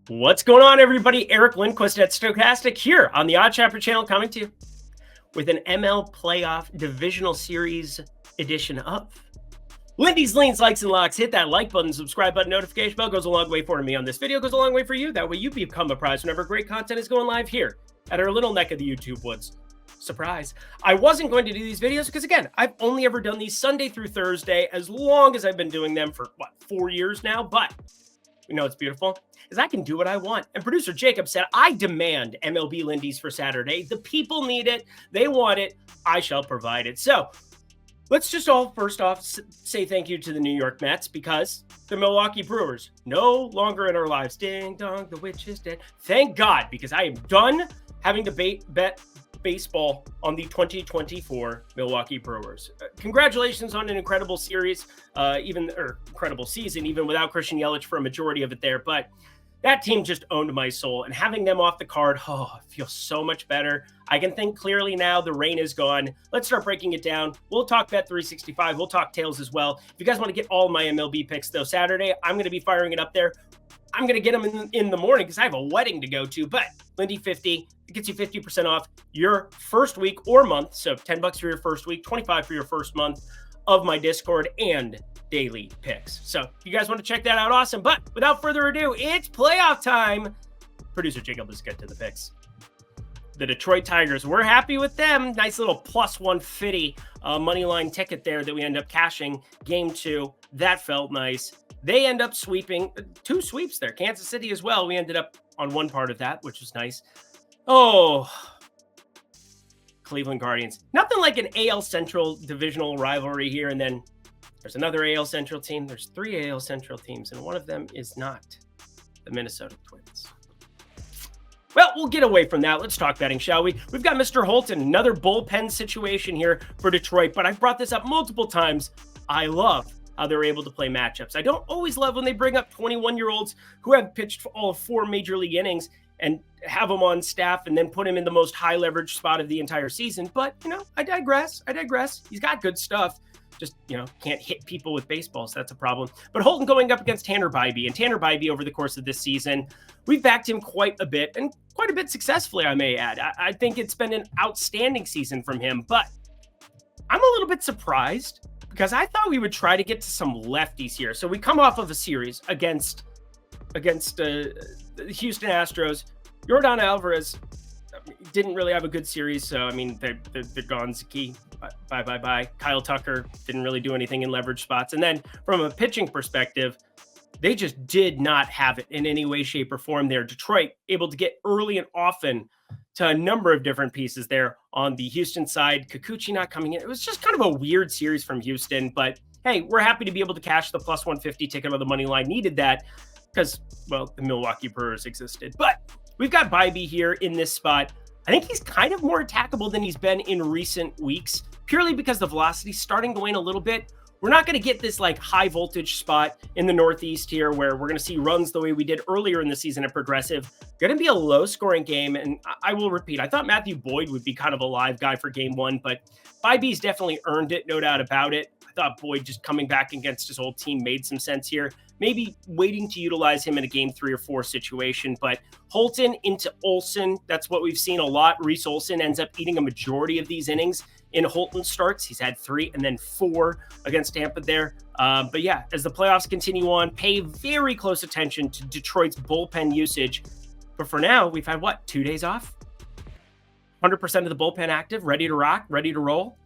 What's going on, everybody? Eric Lindquist at Stochastic here on the Odd Chapter channel, coming to you with an ML Playoff Divisional Series edition of Lindy's Leans, Likes, and Locks. Hit that like button, subscribe button, notification bell. Goes a long way for me on this video. Goes a long way for you. That way you become a prize whenever great content is going live here at our little neck of the YouTube woods. Surprise. I wasn't going to do these videos because, again, I've only ever done these Sunday through Thursday as long as I've been doing them for, 4 years now. But you know what's beautiful is I can do what I want. And producer Jacob said, I demand MLB Lindy's for Saturday. The people need it. They want it. I shall provide it. So let's just all first off say thank you to the New York Mets, because the Milwaukee Brewers no longer in our lives. Ding dong, the witch is dead. Thank God, because I am done having to bet baseball on the 2024 Milwaukee Brewers. Congratulations on an incredible series, incredible season, even without Christian Yelich for a majority of it there. But that team just owned my soul, and having them off the card, it feels so much better. I can think clearly now. The rain is gone. Let's start breaking it down. We'll talk Bet365. We'll talk tails as well. If you guys want to get all my MLB picks, though, Saturday, I'm going to be firing it up there. I'm going to get them in the morning because I have a wedding to go to. But Lindy 50, it gets you 50% off your first week or month. So $10 for your first week, $25 for your first month of my Discord and daily picks. So if you guys want to check that out, awesome. But without further ado, it's playoff time. Producer Jacob, let's get to the picks. The Detroit Tigers, we're happy with them. Nice little plus 150 money line ticket there that we end up cashing. Game 2, that felt nice. They end up sweeping 2 sweeps there. Kansas City as well. We ended up on one part of that, which was nice. Cleveland Guardians. Nothing like an AL Central divisional rivalry here. And then there's another AL Central team. There's 3 AL Central teams, and one of them is not the Minnesota Twins. Well, we'll get away from that. Let's talk betting, shall we? We've got Mr. Holton, another bullpen situation here for Detroit, but I've brought this up multiple times. I love how they're able to play matchups. I don't always love when they bring up 21-year-olds who have pitched for all 4 major league innings and have them on staff and then put him in the most high leverage spot of the entire season. But, I digress. He's got good stuff. Just, can't hit people with baseballs. That's a problem. But Holton going up against Tanner Bybee. And Tanner Bybee, over the course of this season, we've backed him quite a bit, and quite a bit successfully, I may add. I think it's been an outstanding season from him. But I'm a little bit surprised, because I thought we would try to get to some lefties here. So we come off of a series against the Houston Astros. Yordan Alvarez didn't really have a good series. So, they're gone. Zaki, bye. Kyle Tucker didn't really do anything in leverage spots. And then from a pitching perspective, they just did not have it in any way, shape, or form there. Detroit able to get early and often to a number of different pieces there on the Houston side. Kikuchi not coming in. It was just kind of a weird series from Houston. But, hey, we're happy to be able to cash the plus 150 ticket on the money line. Needed that because, the Milwaukee Brewers existed. But we've got Bybee here in this spot. I think he's kind of more attackable than he's been in recent weeks, purely because the velocity's starting to wane a little bit. We're not going to get this high voltage spot in the Northeast here where we're going to see runs the way we did earlier in the season at Progressive. Going to be a low scoring game. And I will repeat, I thought Matthew Boyd would be kind of a live guy for game 1, but Bybee's definitely earned it. No doubt about it. I thought Boyd just coming back against his old team made some sense here. Maybe waiting to utilize him in a game 3 or 4 situation, but Holton into Olsen, that's what we've seen a lot. Reese Olsen ends up eating a majority of these innings in Holton starts. He's had 3 and then 4 against Tampa there. But yeah, as the playoffs continue on, pay very close attention to Detroit's bullpen usage. But for now, we've had 2 days off? 100% of the bullpen active, ready to rock, ready to roll?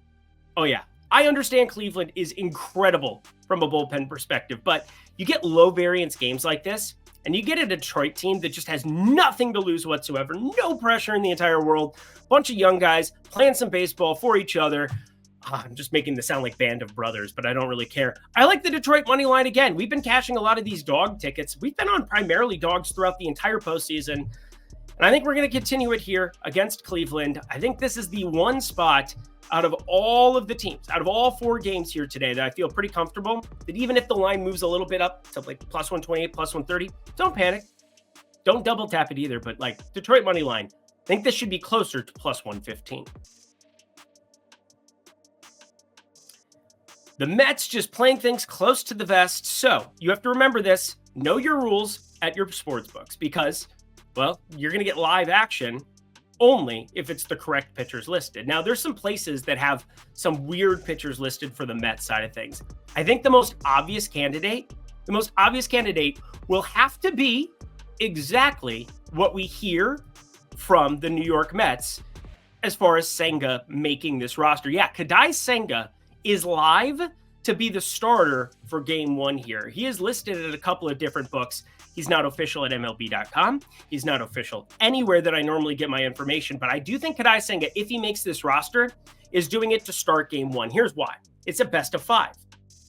Oh yeah. I understand Cleveland is incredible from a bullpen perspective, but you get low variance games like this, and you get a Detroit team that just has nothing to lose whatsoever, no pressure in the entire world, bunch of young guys playing some baseball for each other. I'm just making this sound like Band of Brothers, but I don't really care. I like the Detroit money line again. We've been cashing a lot of these dog tickets. We've been on primarily dogs throughout the entire postseason, and I think we're going to continue it here against Cleveland. I think this is the one spot out of all of the teams, out of all 4 games here today, that I feel pretty comfortable that even if the line moves a little bit up to plus 128, plus 130, don't panic. Don't double tap it either, but Detroit money line, I think this should be closer to plus 115. The Mets just playing things close to the vest. So you have to remember this. Know your rules. at your sports books because, well, you're going to get live action only if it's the correct pitchers listed. Now, there's some places that have some weird pitchers listed for the Mets side of things. I think the most obvious candidate will have to be exactly what we hear from the New York Mets as far as Senga making this roster. Yeah, Kadai Senga is live to be the starter for game 1 here. He is listed at a couple of different books. He's not official at MLB.com. He's not official anywhere that I normally get my information, but I do think Kadai Senga, if he makes this roster, is doing it to start game 1. Here's why. It's a best of 5.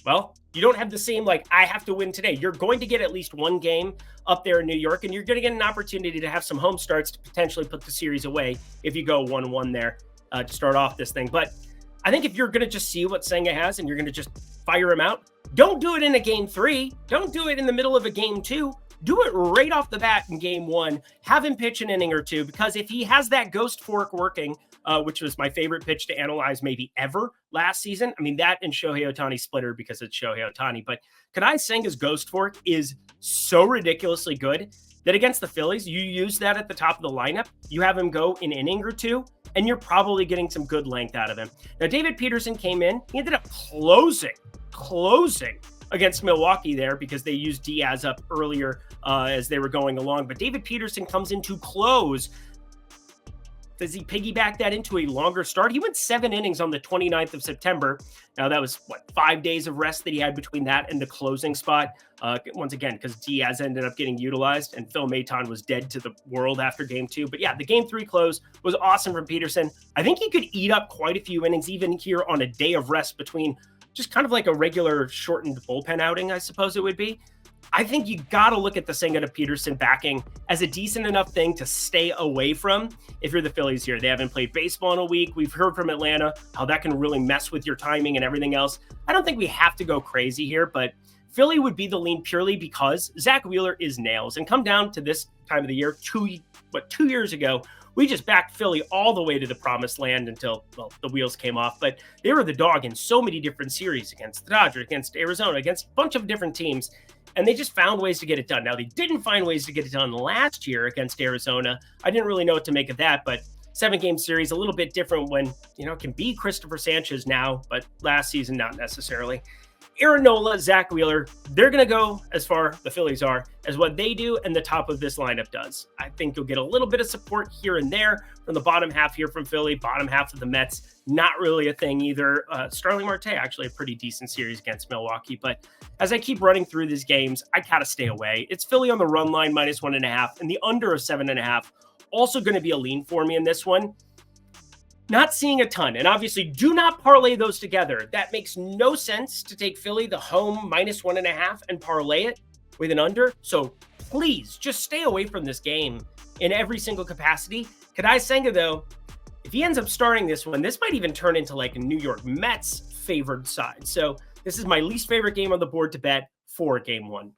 Well, you don't have the same, I have to win today. You're going to get at least one game up there in New York, and you're going to get an opportunity to have some home starts to potentially put the series away if you go 1-1 there to start off this thing. But I think if you're going to just see what Senga has and you're going to just fire him out, don't do it in a game 3. Don't do it in the middle of a game 2. Do it right off the bat in game 1. Have him pitch an inning or two, because if he has that ghost fork working, which was my favorite pitch to analyze maybe ever last season. I mean, that and Shohei Ohtani splitter because it's Shohei Ohtani. But Kadai Senga's ghost fork is so ridiculously good that against the Phillies, you use that at the top of the lineup. You have him go an inning or two, and you're probably getting some good length out of him. Now, David Peterson came in. He ended up closing against Milwaukee there because they used Diaz up earlier as they were going along. But David Peterson comes in to close. Does he piggyback that into a longer start? He went 7 innings on the 29th of September. Now, that was, 5 days of rest that he had between that and the closing spot. Once again, because Diaz ended up getting utilized and Phil Maton was dead to the world after game 2. But yeah, the game 3 close was awesome from Peterson. I think he could eat up quite a few innings even here on a day of rest between just kind of like a regular shortened bullpen outing, I suppose it would be. I think you got to look at the Senga to Peterson backing as a decent enough thing to stay away from if you're the Phillies here. They haven't played baseball in a week. We've heard from Atlanta how that can really mess with your timing and everything else. I don't think we have to go crazy here, but Philly would be the lean purely because Zach Wheeler is nails. And come down to this time of the year, 2 years ago, we just backed Philly all the way to the promised land until, the wheels came off. But they were the dog in so many different series against the Dodgers, against Arizona, against a bunch of different teams. And they just found ways to get it done. Now, they didn't find ways to get it done last year against Arizona. I didn't really know what to make of that, but 7-game series, a little bit different when, it can be Christopher Sanchez now, but last season, not necessarily. Aaron Nola, Zach Wheeler, they're going to go as far, the Phillies are, as what they do and the top of this lineup does. I think you'll get a little bit of support here and there from the bottom half here from Philly, bottom half of the Mets. Not really a thing either. Starling Marte, actually a pretty decent series against Milwaukee. But as I keep running through these games, I got to stay away. It's Philly on the run line, -1.5, and the under of 7.5. Also going to be a lean for me in this one. Not seeing a ton, and obviously do not parlay those together. That makes no sense to take Philly, the home, -1.5, and parlay it with an under. So please just stay away from this game in every single capacity. Kadai Senga, though, if he ends up starting this one, this might even turn into like a New York Mets favored side. So this is my least favorite game on the board to bet for game 1.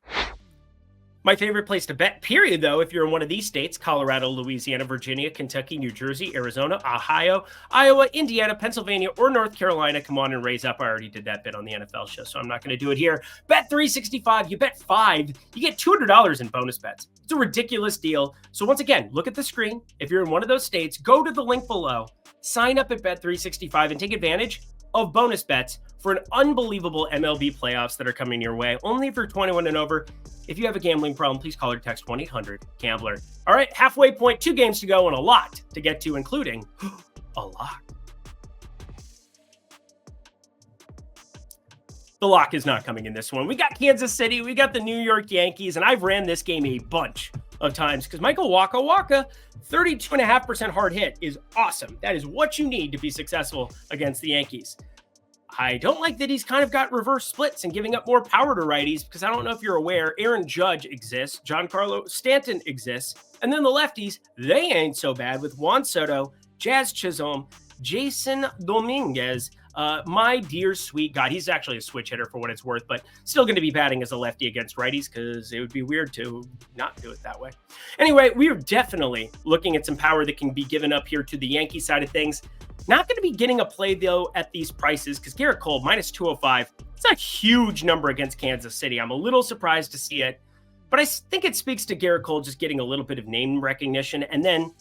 My favorite place to bet, period, though, if you're in one of these states, Colorado, Louisiana, Virginia, Kentucky, New Jersey, Arizona, Ohio, Iowa, Indiana, Pennsylvania, or North Carolina, come on and raise up. I already did that bet on the NFL show, so I'm not going to do it here. Bet $365, you bet 5, you get $200 in bonus bets. It's a ridiculous deal. So once again, look at the screen. If you're in one of those states, go to the link below, sign up at Bet 365, and take advantage of bonus bets for an unbelievable MLB playoffs that are coming your way. Only if you're 21 and over. If you have a gambling problem, please call or text 1-800-GAMBLER. All right, halfway point, 2 games to go and a lot to get to, including a lock. The lock is not coming in this one. We got Kansas City, we got the New York Yankees, and I've ran this game a bunch of times because Michael Waka, 32.5% hard hit is awesome. That is what you need to be successful against the Yankees. I don't like that he's kind of got reverse splits and giving up more power to righties because I don't know if you're aware, Aaron Judge exists, Giancarlo Stanton exists, and then the lefties, they ain't so bad with Juan Soto, Jazz Chisholm, Jason Dominguez, my dear sweet God. He's actually a switch hitter for what it's worth, but still going to be batting as a lefty against righties because it would be weird to not do it that way. Anyway, we are definitely looking at some power that can be given up here to the Yankee side of things. Not going to be getting a play, though, at these prices because Garrett Cole, -205. It's a huge number against Kansas City. I'm a little surprised to see it, but But I think it speaks to Garrett Cole just getting a little bit of name recognition. And then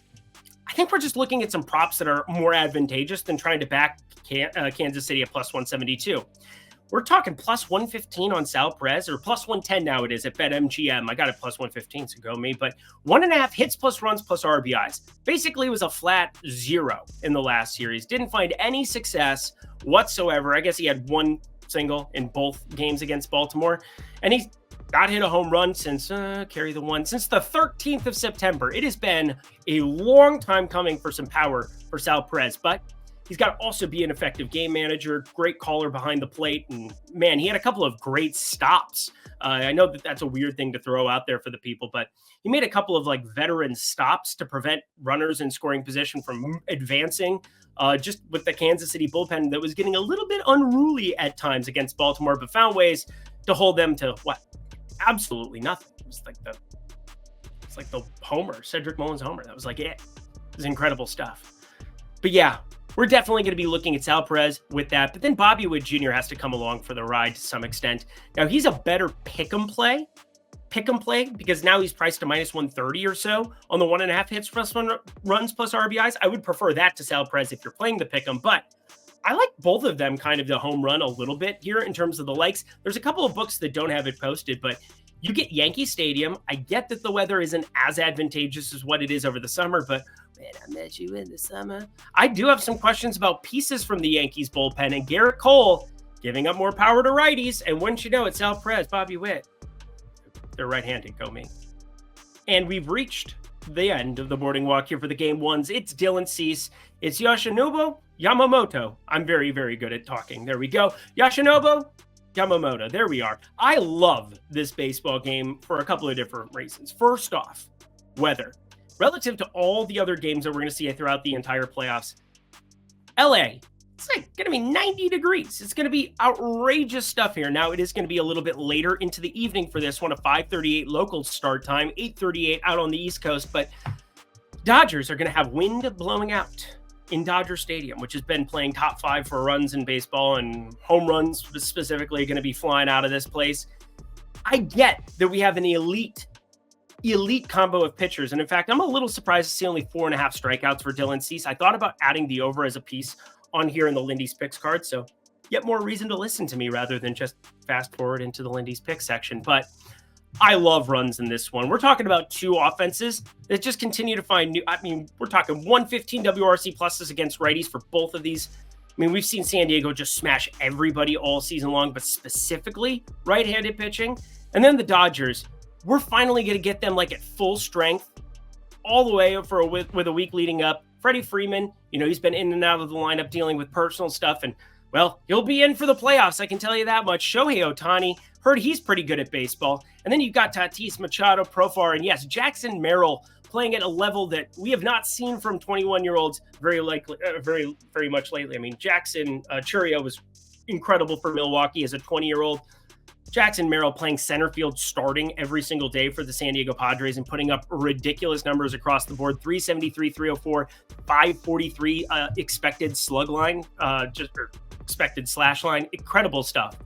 I think we're just looking at some props that are more advantageous than trying to back Kansas City at plus 172. We're talking plus 115 on Sal Perez, or plus 110 now it is at BetMGM. I got it plus 115, so go me. But 1.5 hits plus runs plus RBIs. Basically, it was a flat 0 in the last series. Didn't find any success whatsoever. I guess he had one single in both games against Baltimore. And he's not hit a home run since, carry the one, since the 13th of September. It has been a long time coming for some power for Sal Perez. But he's got to also be an effective game manager, great caller behind the plate. And man, he had a couple of great stops. I know that that's a weird thing to throw out there for the people, but he made a couple of like veteran stops to prevent runners in scoring position from advancing, just with the Kansas City bullpen that was getting a little bit unruly at times against Baltimore, but found ways to hold them to what? Absolutely nothing. It was like the homer, Cedric Mullins homer. That was like it. It was incredible stuff. But yeah, we're definitely going to be looking at Sal Perez with that. But then Bobby Witt Jr. has to come along for the ride to some extent. Now, he's a better pick'em play, because now he's priced to minus 130 or so on the 1.5 hits plus runs plus RBIs. I would prefer that to Sal Perez if you're playing the pick'em, but I like both of them kind of the home run a little bit here in terms of the likes. There's a couple of books that don't have it posted, but you get Yankee Stadium. I get that the weather isn't as advantageous as what it is over the summer, but man, I met you in the summer. I do have some questions about pieces from the Yankees bullpen, and Garrett Cole giving up more power to righties. And wouldn't you know it, Sal Perez, Bobby Witt. They're right-handed, go me. And we've reached the end of the morning walk here for the game ones. It's Dylan Cease. It's Yoshinobu Yamamoto. I'm very, very good at talking. There we go. Yoshinobu Yamamoto. There we are. I love this baseball game for a couple of different reasons. First off, weather. Relative to all the other games that we're going to see throughout the entire playoffs, LA, it's like going to be 90 degrees. It's going to be outrageous stuff here. Now, it is going to be a little bit later into the evening for this one, a 5:38 local start time, 8:38 out on the East Coast. But Dodgers are going to have wind blowing out in Dodger Stadium, which has been playing top 5 for runs in baseball, and home runs specifically going to be flying out of this place. I get that we have an elite combo of pitchers. And in fact, I'm a little surprised to see only 4.5 strikeouts for Dylan Cease. I thought about adding the over as a piece on here in the Lindy's Picks card. So yet more reason to listen to me rather than just fast forward into the Lindy's Picks section. But I love runs in this one. We're talking about two offenses that just continue to find new. I mean, we're talking 115 WRC pluses against righties for both of these. I mean, we've seen San Diego just smash everybody all season long, but specifically right-handed pitching. And then the Dodgers, we're finally going to get them like at full strength all the way for with a week leading up. Freddie Freeman, he's been in and out of the lineup dealing with personal stuff, and well, he'll be in for the playoffs. I can tell you that much. Shohei Ohtani, heard he's pretty good at baseball. And then you've got Tatis, Machado, Profar, and yes, Jackson Merrill playing at a level that we have not seen from 21-year-olds very much lately. I mean, Jackson Churio was incredible for Milwaukee as a 20-year-old. Jackson Merrill playing center field starting every single day for the San Diego Padres and putting up ridiculous numbers across the board. 373, 304, 543 expected slug line, expected slash line. Incredible stuff.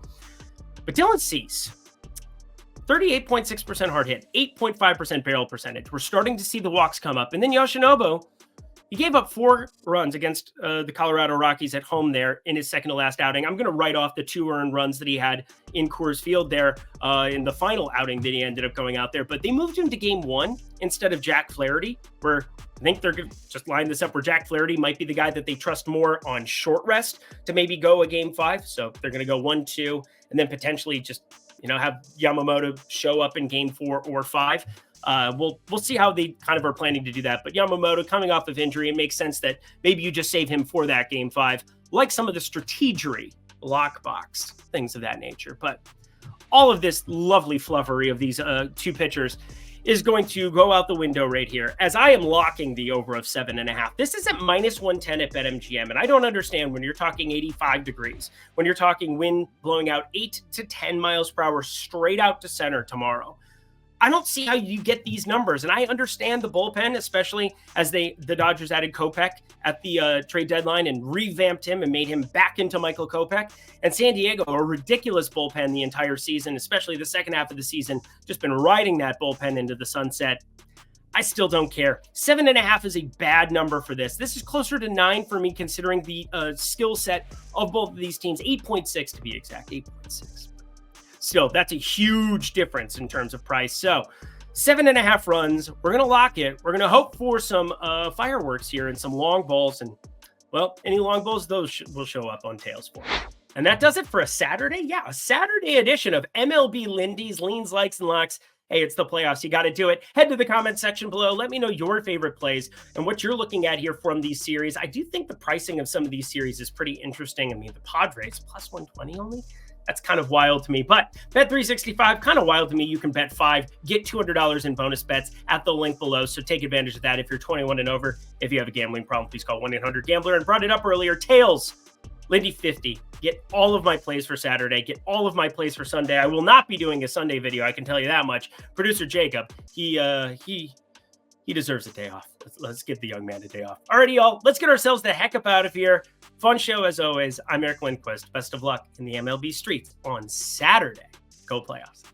But Dylan Cease, 38.6% hard hit, 8.5% barrel percentage. We're starting to see the walks come up. And then Yoshinobu, he gave up 4 runs against the Colorado Rockies at home there in his second to last outing. I'm going to write off the 2 earned runs that he had in Coors Field there in the final outing that he ended up going out there. But they moved him to game 1 instead of Jack Flaherty, where I think they're going to just line this up where Jack Flaherty might be the guy that they trust more on short rest to maybe go a game 5. So they're going to go 1-2 and then potentially just, have Yamamoto show up in game 4 or 5. We'll see how they kind of are planning to do that. But Yamamoto coming off of injury, it makes sense that maybe you just save him for that game 5, like some of the strategery, lockbox, things of that nature. But all of this lovely fluffery of these 2 pitchers is going to go out the window right here as I am locking the over of 7.5. This is at minus 110 at BetMGM. And I don't understand when you're talking 85 degrees, when you're talking wind blowing out 8 to 10 miles per hour straight out to center tomorrow. I don't see how you get these numbers. And I understand the bullpen, especially as the Dodgers added Kopech at the trade deadline and revamped him and made him back into Michael Kopech. And San Diego, a ridiculous bullpen the entire season, especially the second half of the season, just been riding that bullpen into the sunset. I still don't care. 7.5 is a bad number for this. This is closer to 9 for me, considering the skill set of both of these teams. 8.6 to be exact, 8.6. Still, that's a huge difference in terms of price. So 7.5 runs. We're going to lock it. We're going to hope for some fireworks here and some long balls. And, well, any long balls, those will show up on Tails for. And that does it for a Saturday. Yeah, a Saturday edition of MLB Lindy's Leans, Likes, and Locks. Hey, it's the playoffs. You got to do it. Head to the comment section below. Let me know your favorite plays and what you're looking at here from these series. I do think the pricing of some of these series is pretty interesting. I mean, the Padres plus 120 only. That's kind of wild to me, but Bet365, kind of wild to me. You can bet 5, get $200 in bonus bets at the link below. So take advantage of that if you're 21 and over. If you have a gambling problem, please call 1-800-GAMBLER. And brought it up earlier, Tails, Lindy 50. Get all of my plays for Saturday. Get all of my plays for Sunday. I will not be doing a Sunday video. I can tell you that much. Producer Jacob, he deserves a day off. Let's give the young man a day off. Alrighty, y'all. Let's get ourselves the heck up out of here. Fun show as always. I'm Eric Lindquist. Best of luck in the MLB streets on Saturday. Go playoffs.